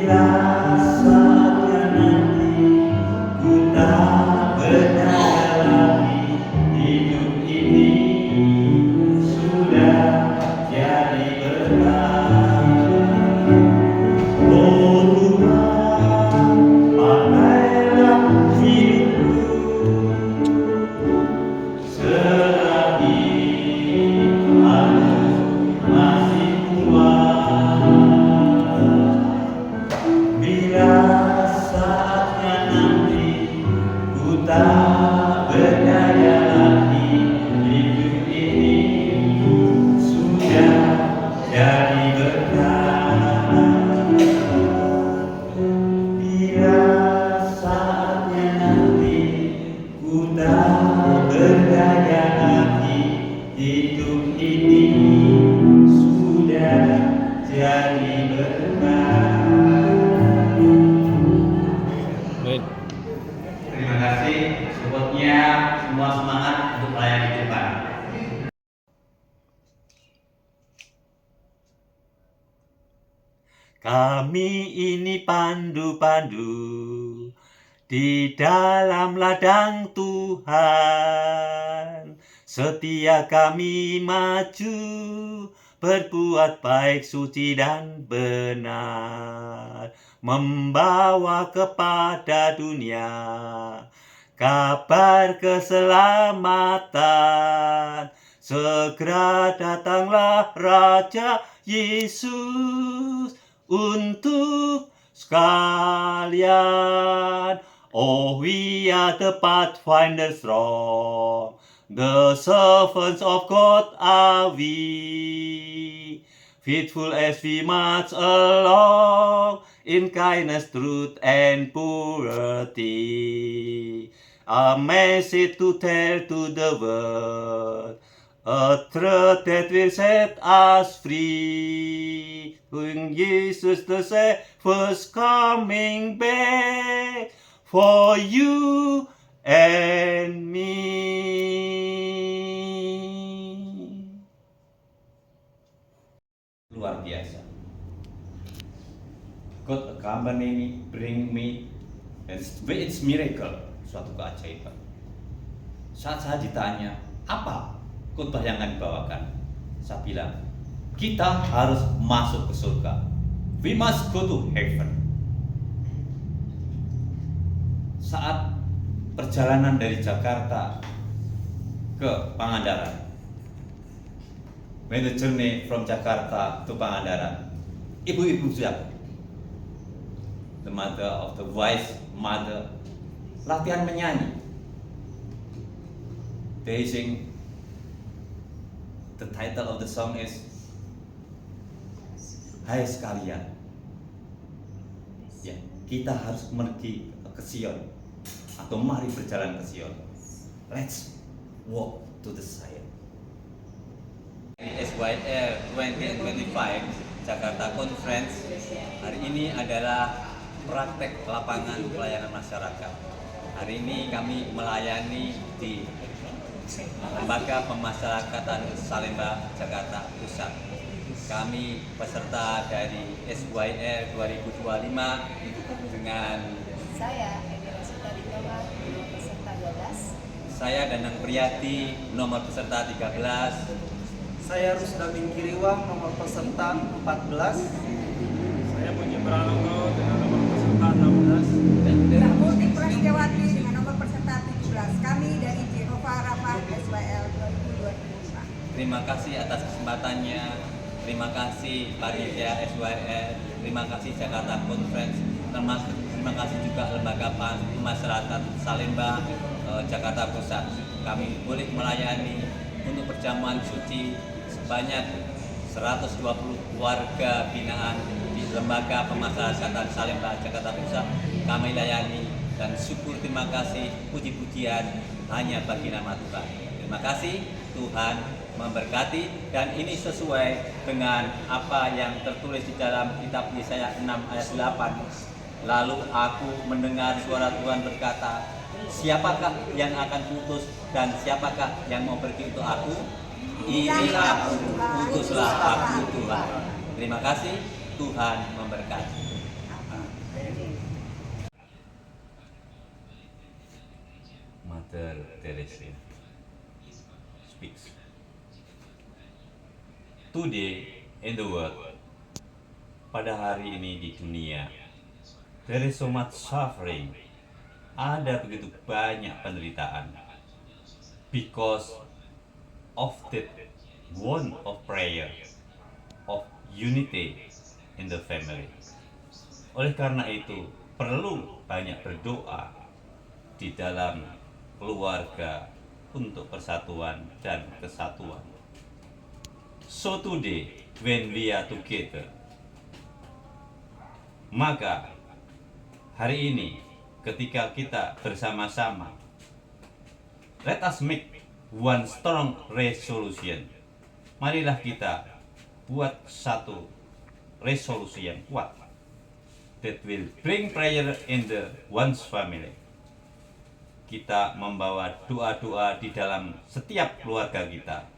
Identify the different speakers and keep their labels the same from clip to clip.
Speaker 1: saatnya nanti ku tak berdaya lagi, hidup ini sudah jadi berkah. Oh Tuhan, pakailah hidupku selagi aku masih kuat. Bila saatnya nanti ku tak berdaya lagi, hidup ini sudah jadi berkah. Bila saatnya nanti ku tak berdaya lagi, hidup ini sudah jadi berkah. Terima kasih supportnya, semua semangat untuk melayani Tuhan. Kami ini pandu-pandu di dalam ladang Tuhan. Setia kami maju, berbuat baik, suci dan benar, membawa kepada dunia kabar keselamatan. Segera datanglah Raja Yesus untuk sekalian. Oh, we are the pathfinders strong, the servants of God are we, faithful as we march along in kindness, truth, and purity. A message to tell to the world, a truth that will set us free. When Jesus the first coming back for you and me. Luar biasa. God accompany me, bring me, and it's miracle, suatu keajaiban. Saat saya ditanya, apa khotbah yang akan dibawakan? Saya bilang, kita harus masuk ke surga. We must go to heaven. Saat perjalanan dari Jakarta ke Pangandaran, when the journey from Jakarta to Pangandaran, ibu-ibu siap, the mother of the wise mother, latihan menyanyi. They sing. The title of the song is Hai sekalian. Ya, kita harus pergi ke Sion, atau mari berjalan ke Sion. Let's walk to the Zion. SYL 2025 Jakarta Conference hari ini adalah praktek lapangan pelayanan masyarakat. Hari ini kami melayani di Lembaga Pemasyarakatan Salemba, Jakarta Pusat. Kami peserta dari SYL 2025 dengan
Speaker 2: saya Emilia Sutaritoma, nomor peserta 12.
Speaker 3: Saya Danang Priyati, nomor peserta 13.
Speaker 4: Saya Rusdaming Kiriwang, nomor peserta 14.
Speaker 5: Saya Puji Pralonggo dengan nomor peserta 16.
Speaker 2: Mbak Murti Prastyawati dengan nomor peserta 17. Kami dari Jehovah Rapha SYL 2025.
Speaker 3: Terima kasih atas kesempatannya. Terima kasih panitia SYL. Terima kasih Jakarta Conference. Terima kasih juga Lembaga Pemasyarakatan Salemba, Jakarta Pusat. Kami boleh melayani untuk perjamuan suci sebanyak 120 warga binaan di Lembaga Pemasyarakatan Salemba, Jakarta Pusat. Kami layani dan syukur, terima kasih, puji-pujian hanya bagi nama Tuhan. Terima kasih, Tuhan memberkati, dan ini sesuai dengan apa yang tertulis di dalam kitab Yesaya 6 ayat 8. Lalu aku mendengar suara Tuhan berkata, siapakah yang akan kuutus dan siapakah yang mau pergi untuk aku? Ini aku, utuslah aku Tuhan. Terima kasih, Tuhan memberkati.
Speaker 1: Mother Teresa speaks. Today in the world, pada hari ini di dunia, there is so much suffering. Ada begitu banyak penderitaan because of the want of prayer, of unity in the family. Oleh karena itu, perlu banyak berdoa di dalam keluarga untuk persatuan dan kesatuan. So today, when we are together, maka hari ini ketika kita bersama-sama, let us make one strong resolution. Marilah kita buat satu resolusi yang kuat that will bring prayer in the one's family. Kita membawa doa-doa di dalam setiap keluarga kita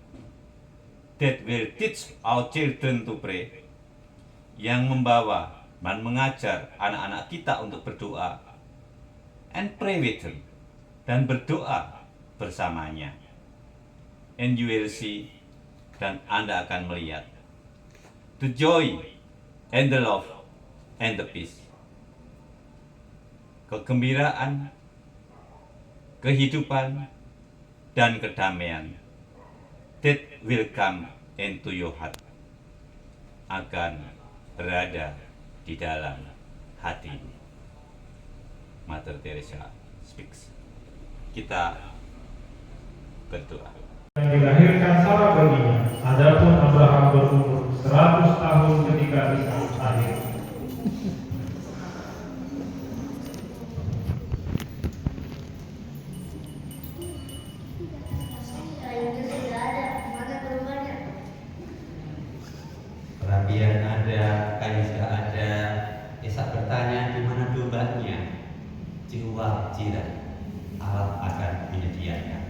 Speaker 1: that will teach our children to pray, yang membawa dan mengajar anak-anak kita untuk berdoa, and pray with them, dan berdoa bersamanya. And you will see, dan Anda akan melihat the joy and the love and the peace, kegembiraan, kehidupan, dan kedamaian that will come into your heart, akan berada di dalam hatimu. Mother Teresa speaks. Kita berdoa.
Speaker 5: Yang dilahirkan Sarah baginya, adapun Abraham berumur 100 tahun ketika Ishak lahir.
Speaker 1: Perapian ada, kayu sudah ada. Ishak bertanya, di mana dombanya? Jawab jiran, Allah akan menyediakan.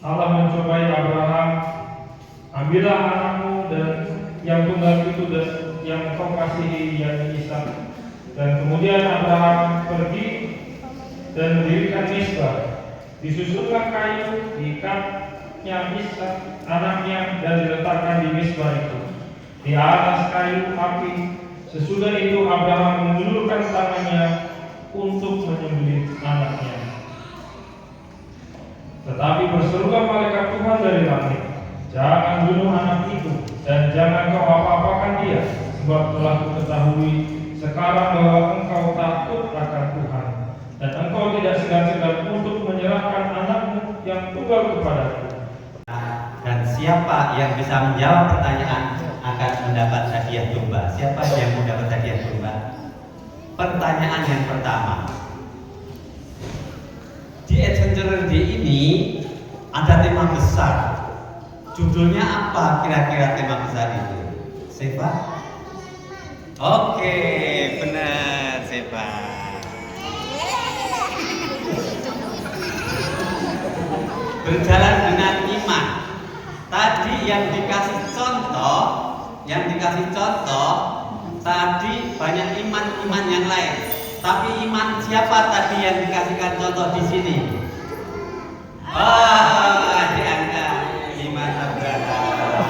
Speaker 5: Allah mencobai Abraham, ambillah anakmu dan yang tunggal itu dan yang kau kasihi, yakni Ishak. Dan kemudian Abraham pergi dan mendirikan Mizpah. Disusunlah kayu, diikatnya Ishak anaknya dan diletakkan di Mizpah itu di atas kayu api. Sesudah itu Abraham mengulurkan tangannya untuk menyembelih anaknya. Tetapi berserulah malaikat Tuhan dari langit, jangan bunuh anak itu, dan jangan kau apa-apakan dia, sebab telah kuketahui sekarang bahwa engkau takut akan Tuhan, dan engkau tidak segan-segan untuk menyerahkan anakmu yang tunggal kepadaku.
Speaker 1: Dan siapa yang bisa menjawab pertanyaan akan mendapat hadiah domba. Siapa yang mendapat hadiah domba? Pertanyaan yang pertama. Di Adventure Day ini ada tema besar. Judulnya apa kira-kira tema besar itu? Seva? Oke, benar Seva. Berjalan dengan iman. Tadi yang dikasih contoh, tadi banyak iman yang lain. Tapi iman siapa tadi yang dikasihkan contoh di sini? Diangkat iman Abraham.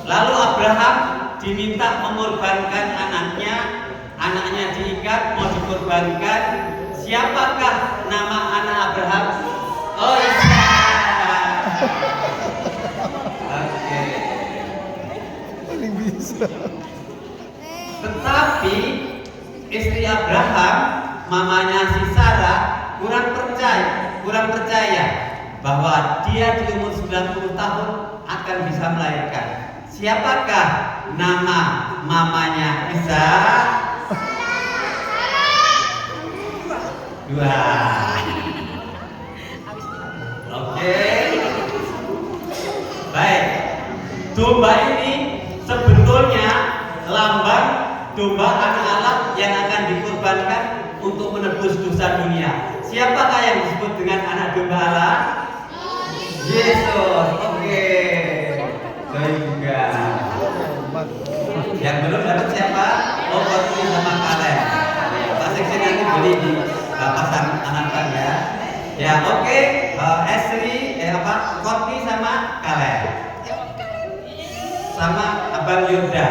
Speaker 1: Lalu Abraham diminta mengorbankan anaknya diikat, mau dikorbankan. Siapakah nama anak Abraham? Oh, Ishak. Oke. Tetapi istri Abraham, mamanya si Sarah, kurang percaya.
Speaker 3: bahwa dia di umur 90 tahun akan bisa melahirkan. Siapakah nama mamanya? Bisa? Dua. Oke. Baik. Domba ini sebetulnya lambang domba anak Allah yang akan dikorbankan untuk menebus dosa dunia. Siapakah yang disebut dengan anak domba Allah? Yesus. Oke. Saya juga. Yang belum dapat siapa? Oh, Courtney sama Kaleb. Pak Seksi nanti beli di pasar anak ya. Ya, oke. Esri, Courtney sama Kaleb. Sama Abang Yoda.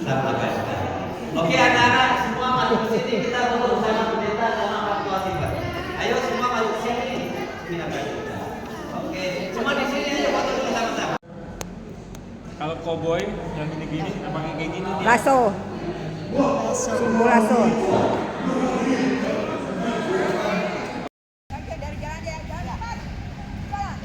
Speaker 3: Sama Abang Yoda. Oke, anak-anak semua masuk ke sini, kita foto sama pendeta sama Pak Tuati, Pak. Ayo semua masuk ke sini. Sini Abang Yoda. Oke, semua di sini ayo foto dulu sama-sama.
Speaker 5: Kalau koboi yang gini-gini, namanya kayak gini dia.
Speaker 2: Lasso. Simbol lasso. Dari jalan dia, jalan. Jalan.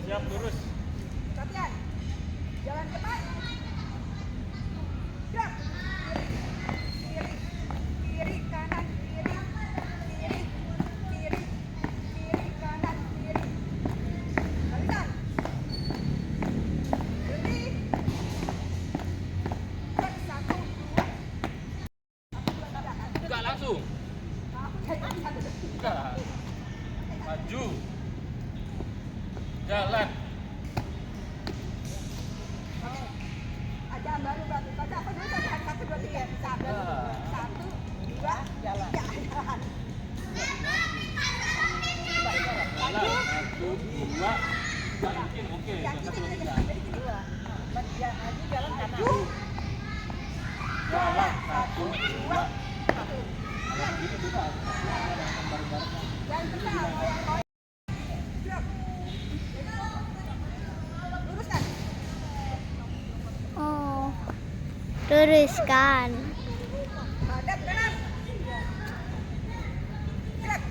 Speaker 5: Siap lurus.
Speaker 2: Latihan. Jalan cepat. Gerak. Kiri. Kiri, kanan, kiri. Kiri. Kiri. Kiri, kanan, kiri. Barisan. Berhenti. Gerak, 1, 2.
Speaker 5: Enggak langsung. Enggak. Maju. Jalan.
Speaker 2: Ajaran baru berarti. Baca apa dulu? 1, 2, 3. 1, 2, jalan. Jalan. Maju.
Speaker 5: Satu, dua, balikin. Oke.
Speaker 2: Yang
Speaker 5: Satu,
Speaker 2: ini
Speaker 5: tiga.
Speaker 2: dari sini. Maju jalan kanan.
Speaker 5: Jalan. Satu, dua.
Speaker 2: Yang kenal, yang luruskan.
Speaker 6: Oh, luruskan.
Speaker 2: Hadap kanan. Gerak.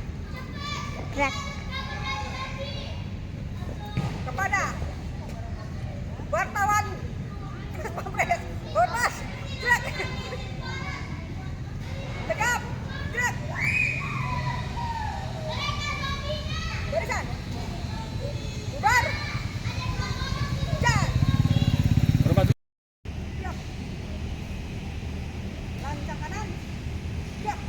Speaker 6: Gerak.
Speaker 2: Kepada wartawan. Ormas. Gerak. Tegap. Gerak. Barisan. Bubar. Jalan. Gerak. Lancang kanan. Gerak.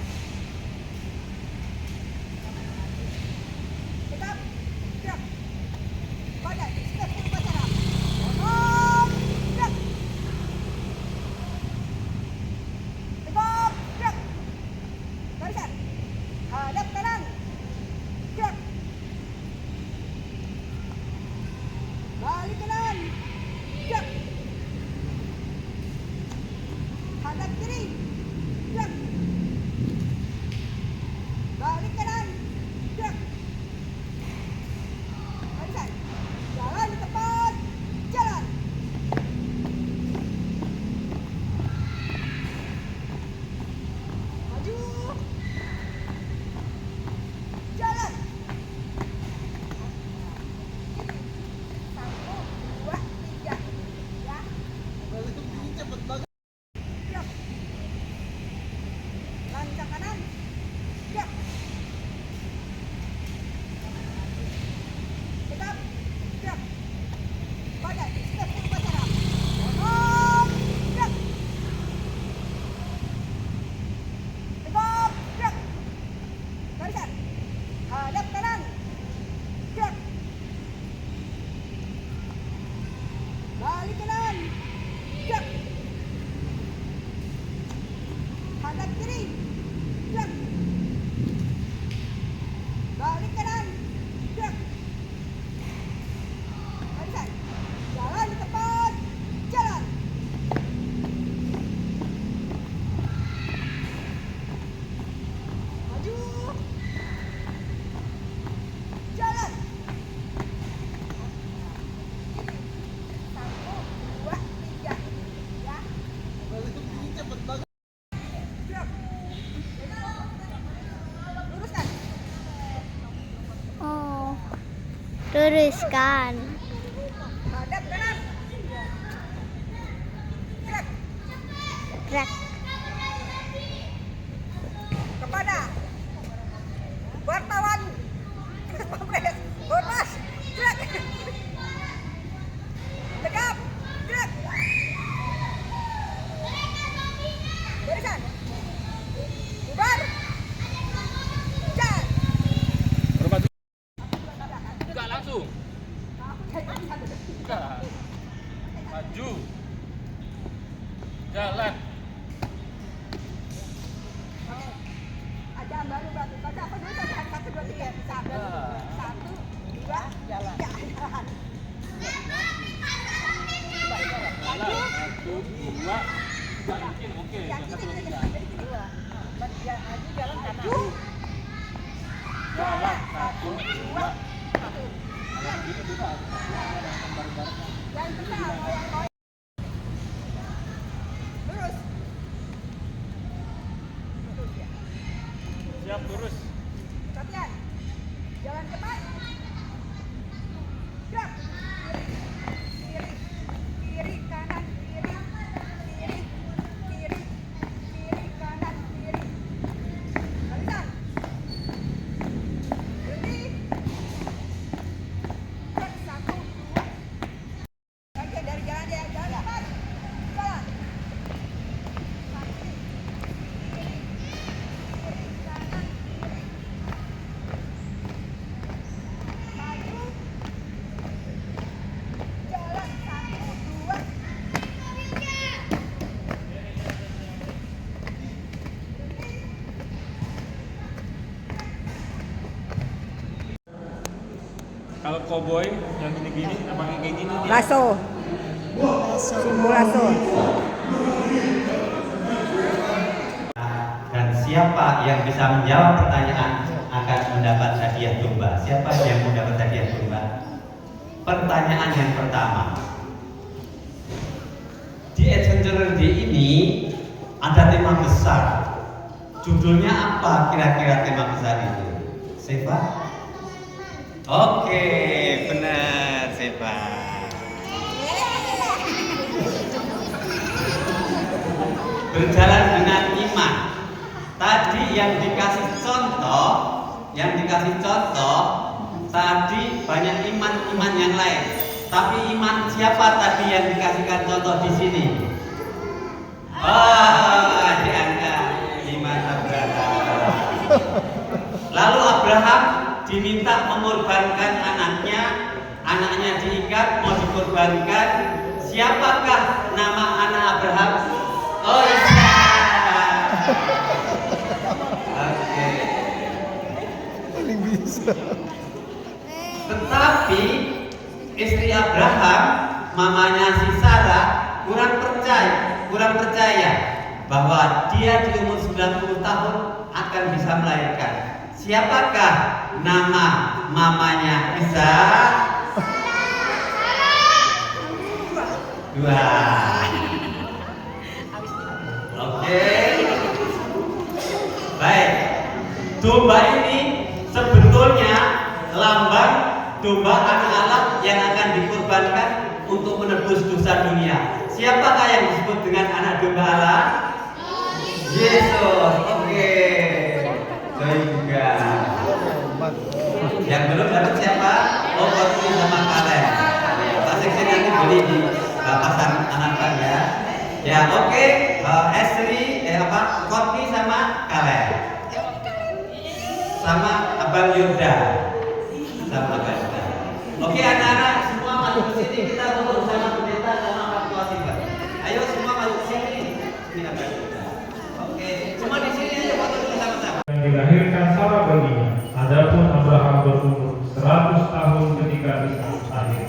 Speaker 6: luruskan.
Speaker 2: Hadap kanan. Gerak.
Speaker 6: Gerak.
Speaker 2: Kepada wartawan Pampres, Ormas, gerak. Tegap, gerak. Barisan. Bubar. Jalan.
Speaker 5: Buka langsung. Buka. Maju. Jalan.
Speaker 2: Ajaran baru berarti. Baca apa dulu? Baca 1, 2, 3. 1, 2, jalan. Jalan.
Speaker 5: Jalan. 1, 2. Balikin. Oke.
Speaker 2: Yang
Speaker 5: Yang
Speaker 2: ini,
Speaker 5: 1, 2, 3.
Speaker 2: jadi gini. Jalan kanan.
Speaker 5: Jalan. 1, 2.
Speaker 2: Yang besar, koyak-koyak. Lurus. Lurus ya.
Speaker 5: Siap lurus.
Speaker 2: Latihan. Jalan cepat. Gerak. Kiri. Kiri, kanan, kiri. Kiri. Kiri. Kiri, kanan, kiri. Barisan. Berhenti. Gerak 1, 2. Bagian dari jalan dia. Jalan cepat. Jalan. Kaki. Kiri. Kiri, kanan, kiri. Maju. Jalan 1, 2.
Speaker 5: Kalau koboi yang gini-gini, namanya kayak gini dia.
Speaker 2: Lasso. Simbol lasso.
Speaker 1: Dan siapa yang bisa menjawab pertanyaan akan mendapat hadiah domba. Siapa yang mau dapat hadiah domba? Pertanyaan yang pertama. Di Adventurer Day ini ada tema besar. Judulnya apa kira-kira tema besar itu? Seva? Oke, benar Seva. Berjalan dengan iman. Tadi yang dikasih contoh, tadi banyak iman yang lain. Tapi iman siapa tadi yang dikasihkan contoh di sini? Diangkat iman Abraham. Lalu Abraham diminta mengorbankan anaknya diikat mau dikorbankan. Siapakah nama anak Abraham? Oh iya. Oke. Tetapi istri Abraham, mamanya si Sarah, kurang percaya bahwa dia di umur 90 tahun akan bisa melahirkan. Siapakah nama mamanya Ishak? Dua. Oke. Baik. Domba ini sebetulnya lambang domba anak Allah yang akan dikorbankan untuk menebus dosa dunia. Siapakah yang disebut dengan anak domba Allah? Yesus. Oke. Baik juga. Yang belum dapat siapa? Oh, Kotni sama Kaleb. Pak Seksi nanti beli di pasar Anambas ya. Ya, oke. Esri, Kotni sama Kaleb. Sama Abang Yuda. Sama Abang Yuda. Oke, anak-anak semua masuk ke sini, kita ngobrol sama pendeta sama Pak Ketua Simpan. Ayo semua masuk ke sini. Ini Abang Yuda. Oke, semua di sini aja foto dulu sama-sama.
Speaker 5: Yang dilahirkan Sarah baginya. Adapun Abraham berumur 100 tahun ketika Ishak lahir.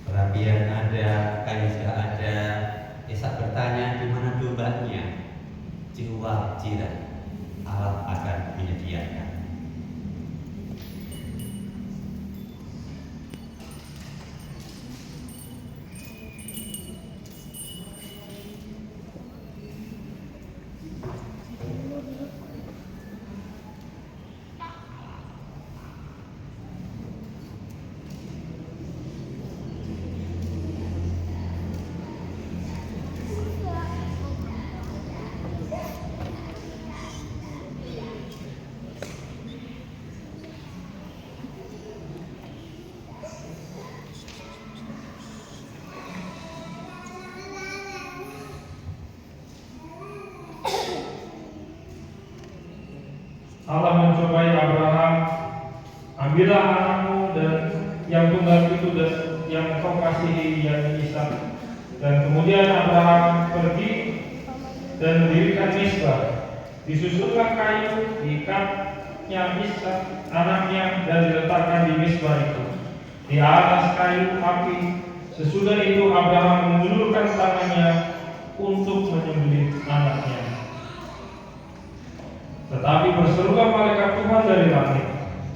Speaker 1: Perapian ada, kayu sudah ada. Ishak bertanya di mana dombanya? Jawab jiran, Allah akan menyediakan.
Speaker 5: ambillah anakmu dan yang tunggal itu dan yang kau kasihi, yakni Ishak. Dan kemudian Abraham pergi dan mendirikan Misbah. Disusunlah kayu, diikatnya Ishak anaknya dan diletakkan di Misbah itu di atas kayu api. Sesudah itu Abraham mengulurkan tangannya untuk menyembelih anaknya. Tetapi berserulah malaikat Tuhan dari langit,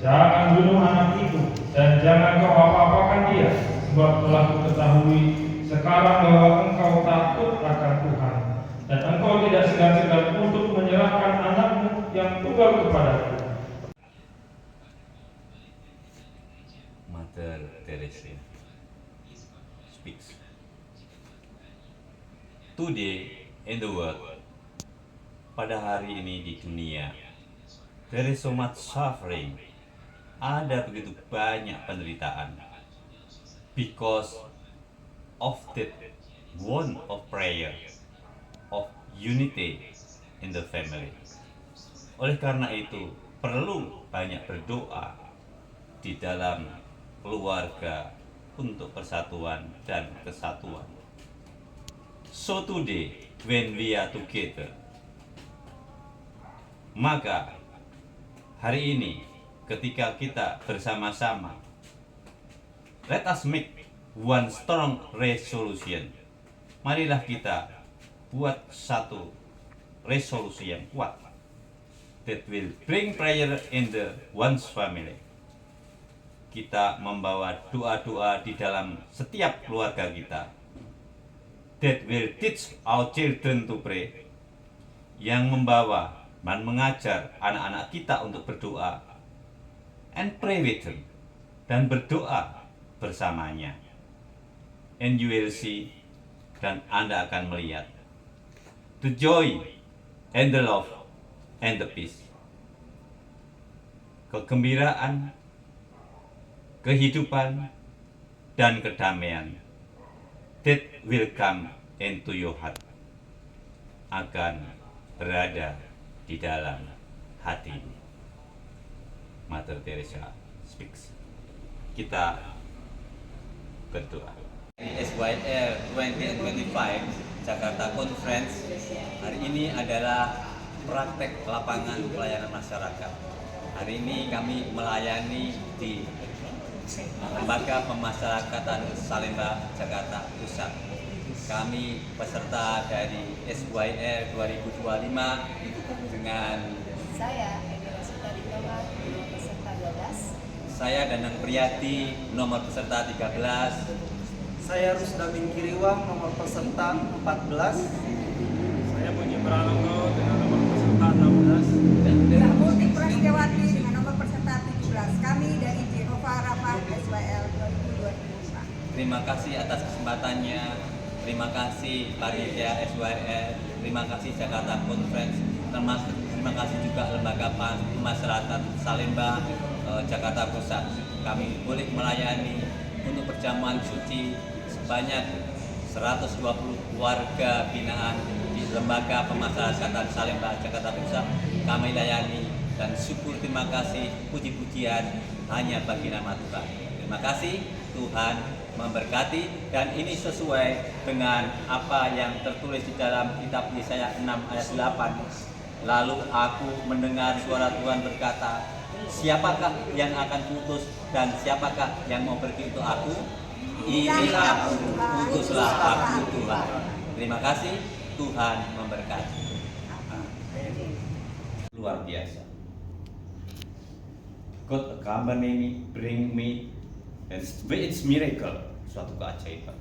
Speaker 5: "Jangan bunuh anak itu, dan jangan kau apa-apakan dia, sebab telah kuketahui sekarang bahwa engkau takut akan Tuhan, dan engkau tidak segan-segan untuk menyerahkan anakmu yang tunggal kepadaku."
Speaker 1: Mother Teresa speaks. Today in the world, pada hari ini di dunia, there is so much suffering. Ada begitu banyak penderitaan because of the want of prayer, of unity in the family. Oleh karena itu, perlu banyak berdoa di dalam keluarga untuk persatuan dan kesatuan. So today, when we are together, maka hari ini ketika kita bersama-sama, let us make one strong resolution. Marilah kita buat satu resolusi yang kuat that will bring prayer in the one's family. Kita membawa doa-doa di dalam setiap keluarga kita, that will teach our children to pray, yang membawa dan mengajar anak-anak kita untuk berdoa, and pray with them, dan berdoa bersamanya. And you will see, dan Anda akan melihat, the joy and the love and the peace, kegembiraan, kehidupan, dan kedamaian that will come into your heart, akan berada di dalam hatimu. Mother Teresa speaks. Kita berdoa.
Speaker 3: SYL 2025 Jakarta Conference hari ini adalah praktek lapangan pelayanan masyarakat. Hari ini kami melayani di Lembaga Pemasyarakatan Salemba, Jakarta Pusat. Kami peserta dari SYL 2025 dengan
Speaker 7: saya, Edira Sutaritoba, peserta 12.
Speaker 3: saya Danang Priyadi, nomor peserta 13.
Speaker 4: Saya Rusdamin Kiriwang, nomor peserta 14.
Speaker 5: Saya Puji Pralonggo dengan nomor peserta 16.
Speaker 2: Mbak Multi Prastiawati dengan nomor peserta 17. Kami dari Jehovah Rapha SYL 2025.
Speaker 3: Terima kasih atas kesempatannya. Terima kasih panitia SYL. Terima kasih Jakarta Conference. Terima kasih juga Lembaga Pemasyarakatan Salemba, Jakarta Pusat. Kami boleh melayani untuk perjamuan suci sebanyak 120 warga binaan di Lembaga Pemasyarakatan Salemba, Jakarta Pusat. Kami layani dan syukur, terima kasih, puji-pujian hanya bagi nama Tuhan. Terima kasih, Tuhan memberkati, dan ini sesuai dengan apa yang tertulis di dalam kitab Yesaya 6 ayat 8. Lalu aku mendengar suara Tuhan berkata, siapakah yang akan putus dan siapakah yang mau pergi untuk aku? Ini aku, utuslah aku Tuhan. Terima kasih, Tuhan memberkati.
Speaker 1: Luar biasa. God accompany me, bring me, and it's miracle, suatu keajaiban.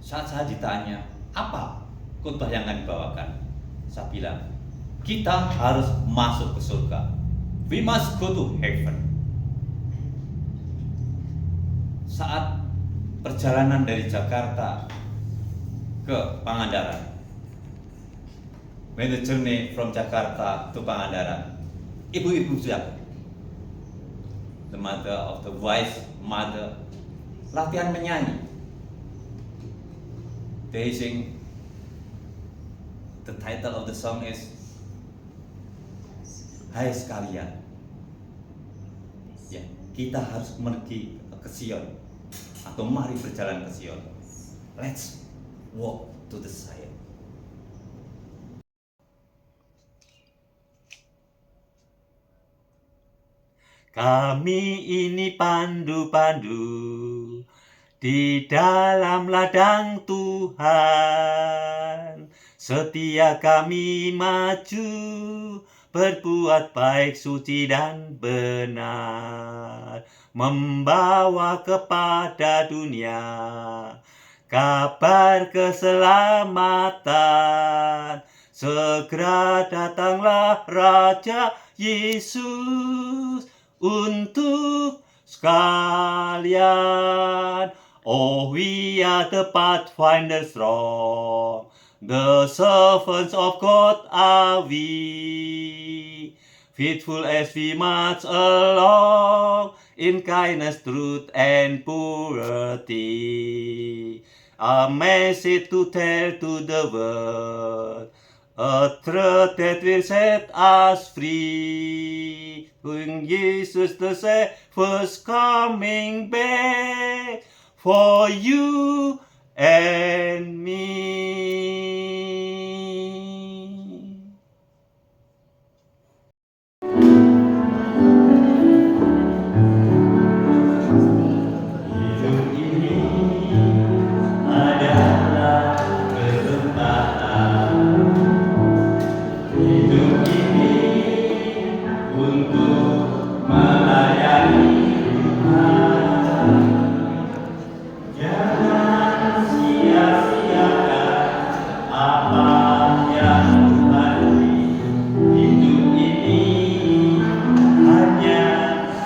Speaker 1: Saat saya ditanya, apa khotbah yang akan dibawakan? Saya bilang, kita harus masuk ke surga. We must go to heaven. Saat perjalanan dari Jakarta ke Pangandaran, when the journey from Jakarta to Pangandaran, ibu-ibu siapa? The mother of the wise mother latihan menyanyi. They sing. The title of the song is Hai sekalian. Ya, kita harus pergi ke Sion, atau mari berjalan ke Sion. Let's walk to the Zion. Kami ini pandu-pandu di dalam ladang Tuhan. Setia kami maju, berbuat baik, suci dan benar, membawa kepada dunia kabar keselamatan. Segera datanglah Raja Yesus untuk sekalian. Oh, we are the pathfinders strong, the servants of God are we, faithful as we march along in kindness, truth, and purity. A message to tell to the world, a truth that will set us free. When Jesus the Savior's coming back for you and me. Hidup ini adalah kesempatan. Hidup ini untuk melayani Tuhan. Jangan sia-siakan apa yang Tuhan beri. Hidup ini hanya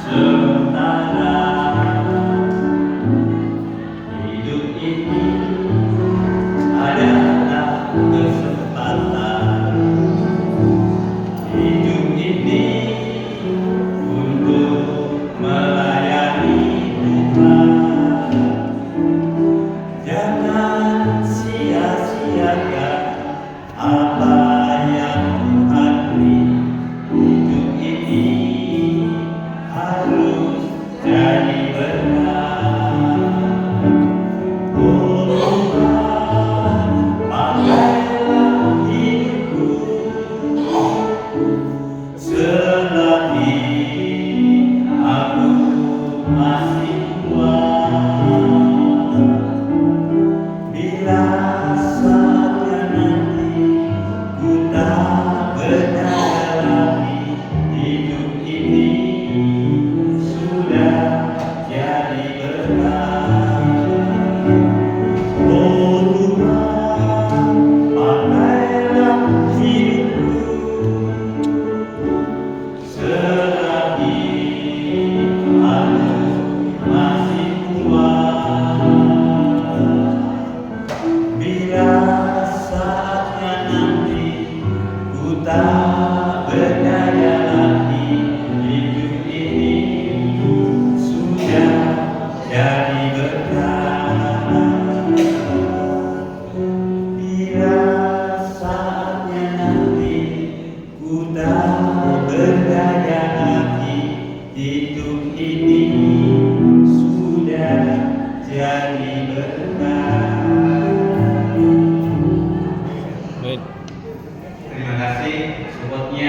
Speaker 1: sementara. Hidup ini adalah kesempatan. Hidup ini untuk melayani Tuhan. Jangan sia-siakan apa yang Tuhan beri. Hidup ini harus jadi berkah. Oh Tuhan, pakailah hidupku selagi aku masih kuat. Bila saatnya nanti ku tak berdaya lagi, hidup ini sudah jadi berkah. Oh Tuhan, pakailah hidupku selagi aku masih kuat. Bila saatnya nanti ku tak berdaya lagi, hidup ini sudah jadi berkah. Bila saatnya nanti ku tak berdaya lagi, hidup ini sudah jadi berkah. Terima kasih supportnya.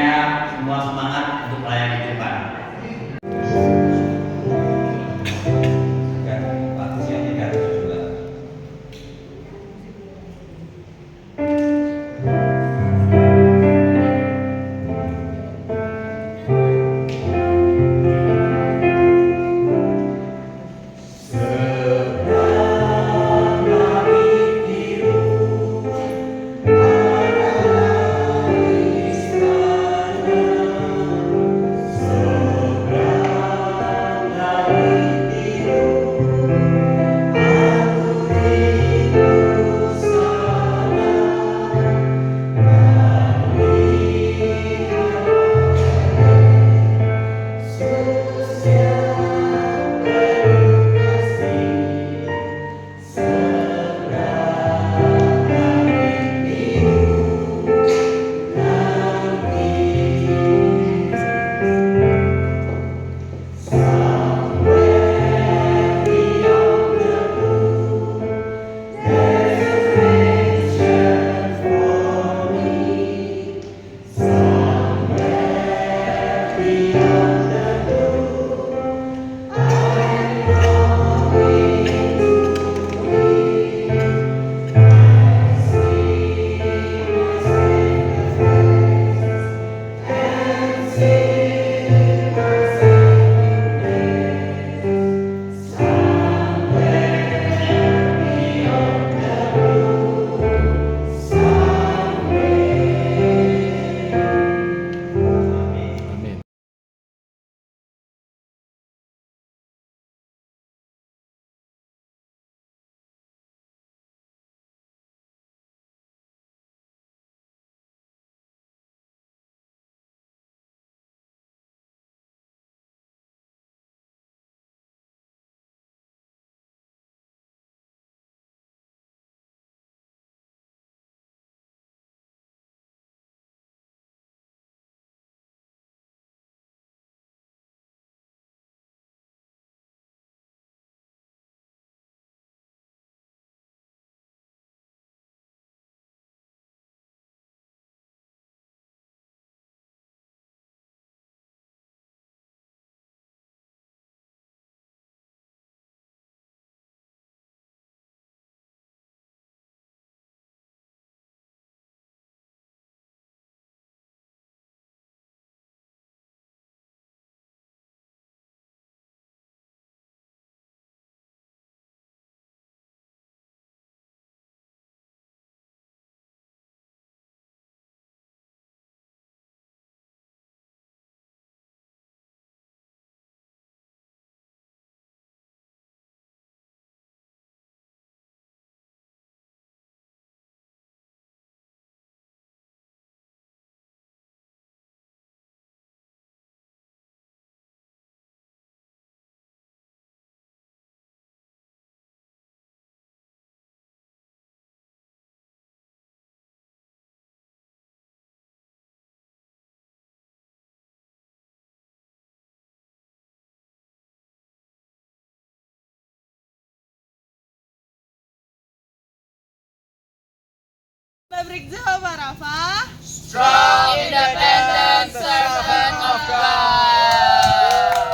Speaker 8: Pabrik Jawa Rafa.
Speaker 9: Strong, independent servant of God.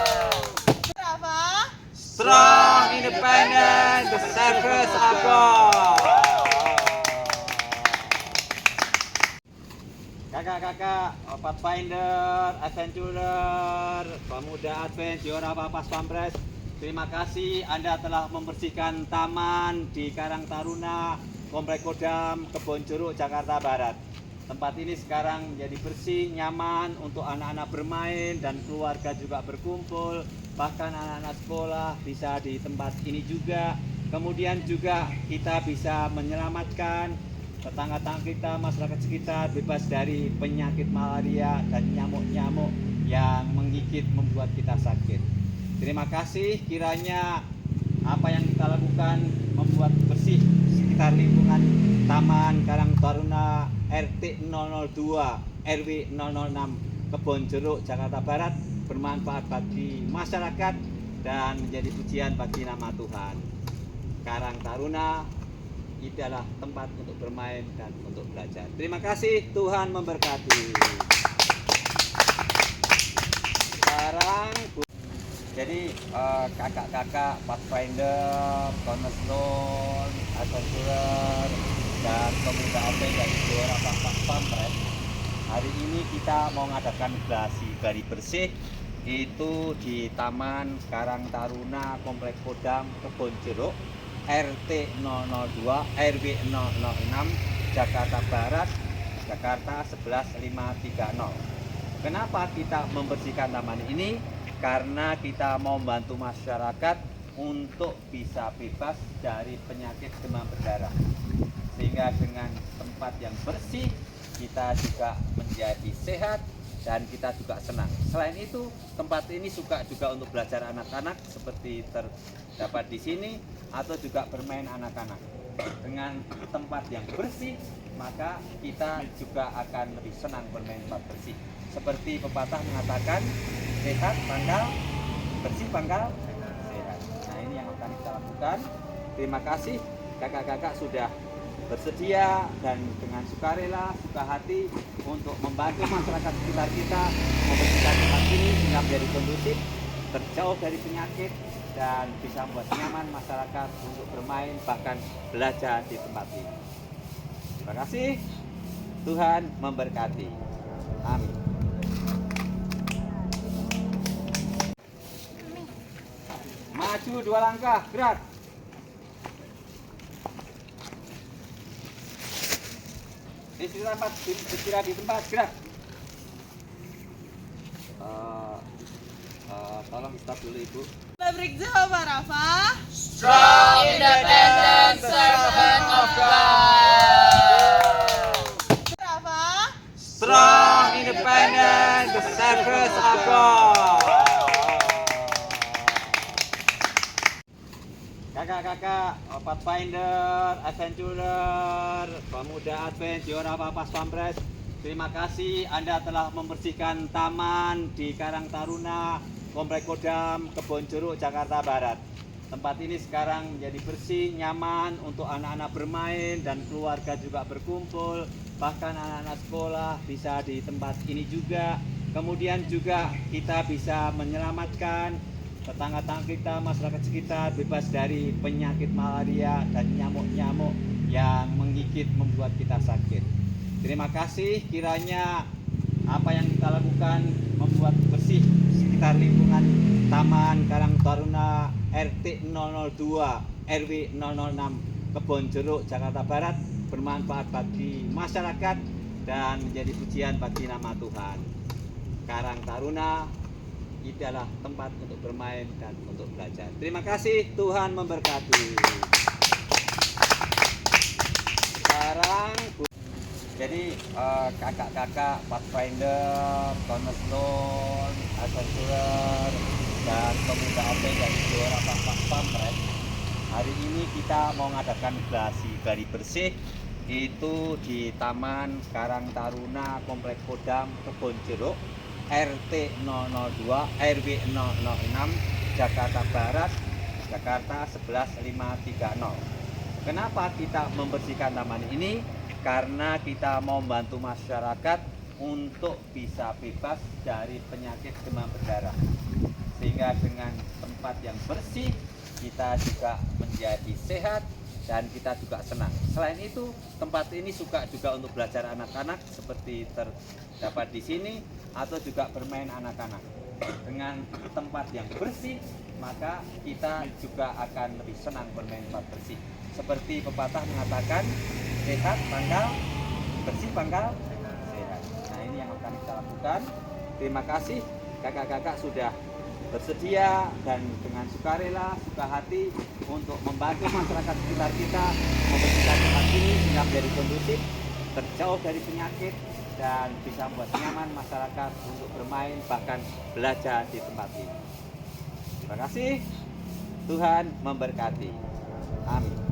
Speaker 8: Rafa.
Speaker 3: Strong, independent, the service of God. Kakak-kakak, Pathfinder, Adventurer, Pemuda Advent, Juara Pas Pampres, terima kasih Anda telah membersihkan taman di Karang Taruna, Komplek Kodam, Kebon Jeruk, Jakarta Barat. Tempat ini sekarang menjadi bersih, nyaman untuk anak-anak bermain dan keluarga juga berkumpul. Bahkan anak-anak sekolah bisa di tempat ini juga. Kemudian juga kita bisa menyelamatkan tetangga-tetangga kita, masyarakat sekitar bebas dari penyakit malaria dan nyamuk-nyamuk yang menggigit membuat kita sakit. Terima kasih, kiranya apa yang kita lakukan membuat bersih sekitar lingkungan Taman Karang Taruna RT 002 RW 006 Kebon Jeruk, Jakarta Barat bermanfaat bagi masyarakat dan menjadi pujian bagi nama Tuhan. Karang Taruna itu adalah tempat untuk bermain dan untuk belajar. Terima kasih, Tuhan memberkati. Sekarang jadi kakak-kakak Pathfinder, Cornerstone, Adventurer, dan Pemuda Advent dari Juara Pas Pampres. Hari ini kita mau mengadakan gladi bersih itu di Taman Karang Taruna, Komplek Kodam, Kebon Jeruk, RT 002 RW 006 Jakarta Barat, Jakarta 11530. Kenapa kita membersihkan taman ini? Karena kita mau membantu masyarakat untuk bisa bebas dari penyakit demam berdarah. Sehingga dengan tempat yang bersih kita juga menjadi sehat dan kita juga senang. Selain itu, tempat ini suka juga untuk belajar anak-anak seperti terdapat di sini atau juga bermain anak-anak. Dengan tempat yang bersih, maka kita juga akan lebih senang bermain tempat bersih. Seperti pepatah mengatakan, sehat pangkal, bersih pangkal, sehat. Nah, ini yang akan kita lakukan. Terima kasih kakak-kakak sudah bersedia dan dengan sukarela, suka hati untuk membantu masyarakat sekitar kita membersihkan tempat ini sehingga menjadi kondusif, terjauh dari penyakit dan bisa membuat nyaman masyarakat untuk bermain bahkan belajar di tempat ini. Terima kasih. Tuhan memberkati. Amin. Maju 2 langkah, gerak. Istirahat di tempat, gerak. Tolong stop dulu Ibu.
Speaker 8: Pabrik Jawa Rafa.
Speaker 9: Strong, independent servant of God.
Speaker 8: Rafa.
Speaker 3: Strong, independent, the service of God. Kakak-kakak, Pathfinder, Adventurer, Pemuda Advent, Juara Pas Pampres, terima kasih Anda telah membersihkan taman di Karang Taruna, Komplek Kodam, Kebon Jeruk, Jakarta Barat. Tempat ini sekarang menjadi bersih, nyaman untuk anak-anak bermain dan keluarga juga berkumpul. Bahkan anak-anak sekolah bisa di tempat ini juga. Kemudian juga kita bisa menyelamatkan tetangga-tetangga kita, masyarakat sekitar bebas dari penyakit malaria dan nyamuk-nyamuk yang menggigit membuat kita sakit. Terima kasih, kiranya apa yang kita lakukan membuat bersih sekitar lingkungan Taman Karang Taruna RT 002 RW 006 Kebon Jeruk, Jakarta Barat bermanfaat bagi masyarakat dan menjadi pujian bagi nama Tuhan. Karang Taruna itu adalah tempat untuk bermain dan untuk belajar. Terima kasih, Tuhan memberkati. Sekarang jadi kakak-kakak Pathfinder, Cornerstone, Adventurer, dan Pemuda Advent dari Juara Pas Pampres. Hari ini kita mau mengadakan gladi bersih itu di Taman Karang Taruna, Komplek Kodam, Kebon Jeruk, RT 002 RW 006 Jakarta Barat, Jakarta 11530. Kenapa kita membersihkan taman ini? karena kita mau membantu masyarakat untuk bisa bebas dari penyakit demam berdarah. Sehingga dengan tempat yang bersih kita juga menjadi sehat dan kita juga senang. Selain itu, tempat ini suka juga untuk belajar anak-anak seperti terdapat di sini atau juga bermain anak-anak. Dengan tempat yang bersih, maka kita juga akan lebih senang bermain tempat bersih. Seperti pepatah mengatakan, sehat pangkal, bersih pangkal, sehat. Nah, ini yang akan kita lakukan. Terima kasih kakak-kakak sudah bersedia dan dengan sukarela, suka hati untuk membantu masyarakat sekitar kita membersihkan tempat ini sehingga menjadi kondusif, terjauh dari penyakit dan bisa membuat nyaman masyarakat untuk bermain bahkan belajar di tempat ini. Terima kasih. Tuhan memberkati. Amin.